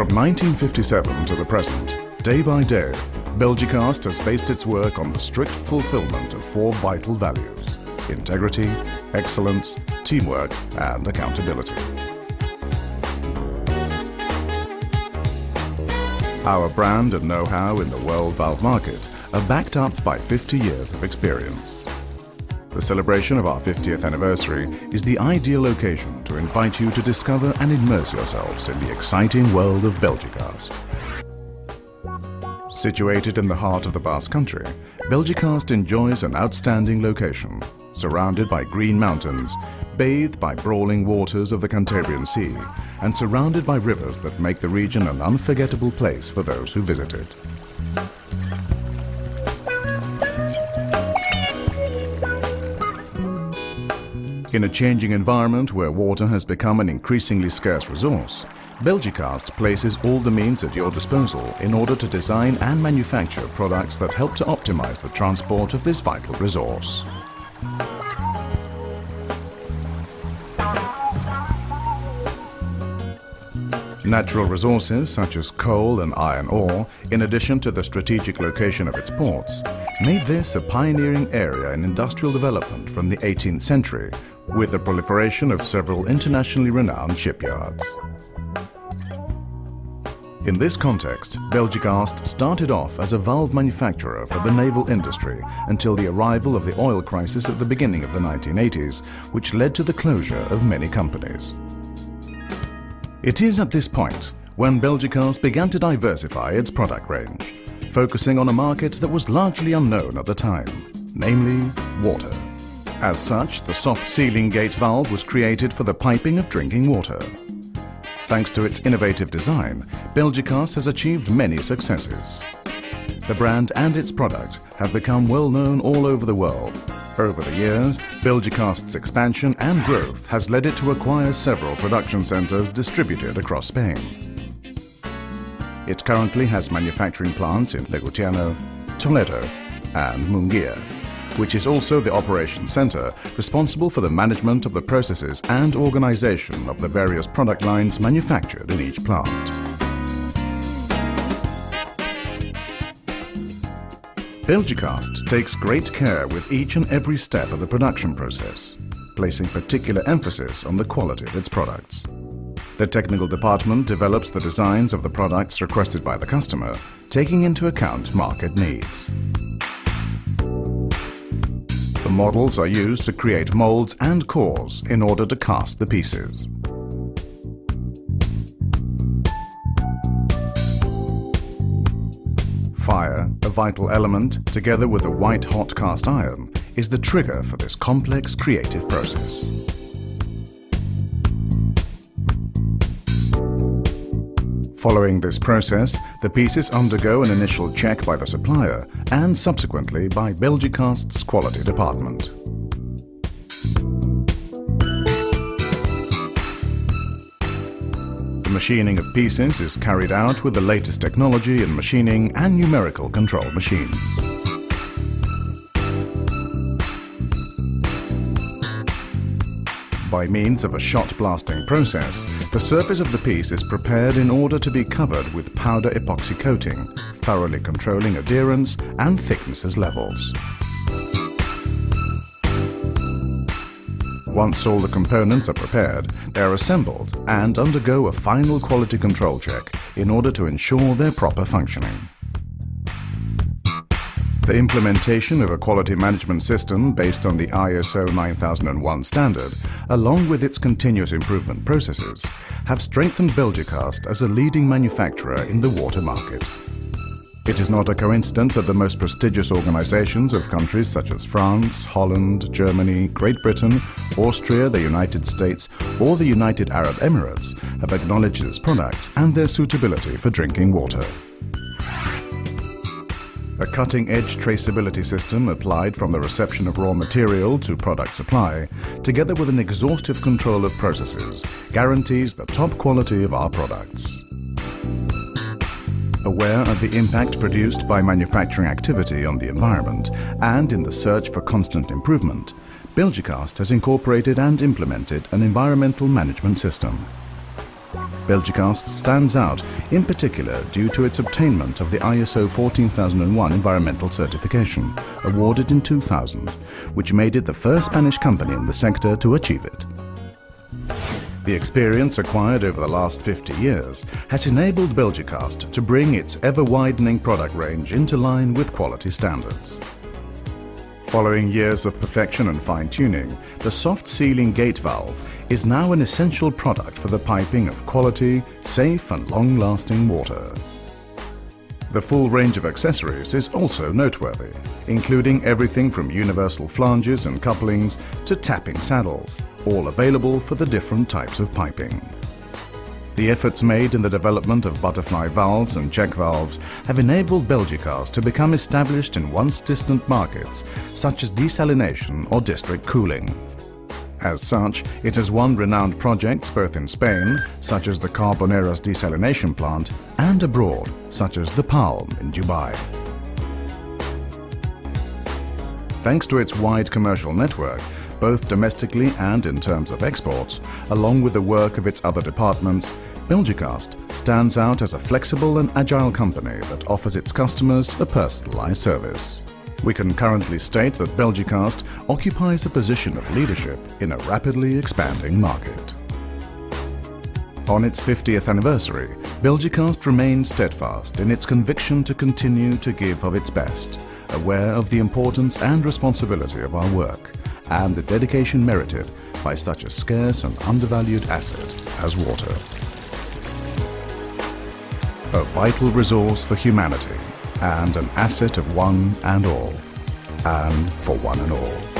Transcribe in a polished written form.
From 1957 to the present, day by day, BELGICAST has based its work on the strict fulfillment of four vital values: integrity, excellence, teamwork, and accountability. Our brand and know-how in the world valve market are backed up by 50 years of experience. The celebration of our 50th anniversary is the ideal occasion to invite you to discover and immerse yourselves in the exciting world of BELGICAST. Situated in the heart of the Basque Country, BELGICAST enjoys an outstanding location, surrounded by green mountains, bathed by brawling waters of the Cantabrian Sea, and surrounded by rivers that make the region an unforgettable place for those who visit it. In a changing environment where water has become an increasingly scarce resource, BELGICAST places all the means at your disposal in order to design and manufacture products that help to optimize the transport of this vital resource. Natural resources such as coal and iron ore, in addition to the strategic location of its ports, made this a pioneering area in industrial development from the 18th century, with the proliferation of several internationally renowned shipyards. In this context, BELGICAST started off as a valve manufacturer for the naval industry until the arrival of the oil crisis at the beginning of the 1980s, which led to the closure of many companies. It is at this point when BELGICAST began to diversify its product range, focusing on a market that was largely unknown at the time, namely water. As such, the soft sealing gate valve was created for the piping of drinking water. Thanks to its innovative design, BELGICAST has achieved many successes. The brand and its product have become well known all over the world. Over the years, BELGICAST's expansion and growth has led it to acquire several production centers distributed across Spain. It currently has manufacturing plants in Legutiano, Toledo, and Munguia, which is also the operations center responsible for the management of the processes and organization of the various product lines manufactured in each plant. BELGICAST takes great care with each and every step of the production process, placing particular emphasis on the quality of its products. The technical department develops the designs of the products requested by the customer, taking into account market needs. The models are used to create molds and cores in order to cast the pieces. Fire, a vital element, together with a white-hot cast iron, is the trigger for this complex creative process. Following this process, the pieces undergo an initial check by the supplier and subsequently by BELGICAST's quality department. The machining of pieces is carried out with the latest technology in machining and numerical control machines. By means of a shot blasting process, the surface of the piece is prepared in order to be covered with powder epoxy coating, thoroughly controlling adherence and thicknesses levels. Once all the components are prepared, they are assembled and undergo a final quality control check in order to ensure their proper functioning. The implementation of a quality management system based on the ISO 9001 standard, along with its continuous improvement processes, have strengthened BELGICAST as a leading manufacturer in the water market. It is not a coincidence that the most prestigious organizations of countries such as France, Holland, Germany, Great Britain, Austria, the United States, or the United Arab Emirates have acknowledged its products and their suitability for drinking water. A cutting-edge traceability system applied from the reception of raw material to product supply, together with an exhaustive control of processes, guarantees the top quality of our products. Aware of the impact produced by manufacturing activity on the environment and in the search for constant improvement, BELGICAST has incorporated and implemented an environmental management system. BELGICAST stands out in particular due to its obtainment of the ISO 14001 environmental certification, awarded in 2000, which made it the first Spanish company in the sector to achieve it. The experience acquired over the last 50 years has enabled BELGICAST to bring its ever-widening product range into line with quality standards. Following years of perfection and fine-tuning, the soft sealing gate valve is now an essential product for the piping of quality, safe and long-lasting water. The full range of accessories is also noteworthy, including everything from universal flanges and couplings to tapping saddles, all available for the different types of piping. The efforts made in the development of butterfly valves and check valves have enabled BELGICAST to become established in once distant markets such as desalination or district cooling. As such, it has won renowned projects both in Spain, such as the Carboneras desalination plant, and abroad, such as the Palm in Dubai. Thanks to its wide commercial network, both domestically and in terms of exports, along with the work of its other departments, BELGICAST stands out as a flexible and agile company that offers its customers a personalized service. We can currently state that BELGICAST occupies a position of leadership in a rapidly expanding market. On its 50th anniversary, BELGICAST remains steadfast in its conviction to continue to give of its best, aware of the importance and responsibility of our work, and the dedication merited by such a scarce and undervalued asset as water. A vital resource for humanity, and an asset of one and all, and for one and all.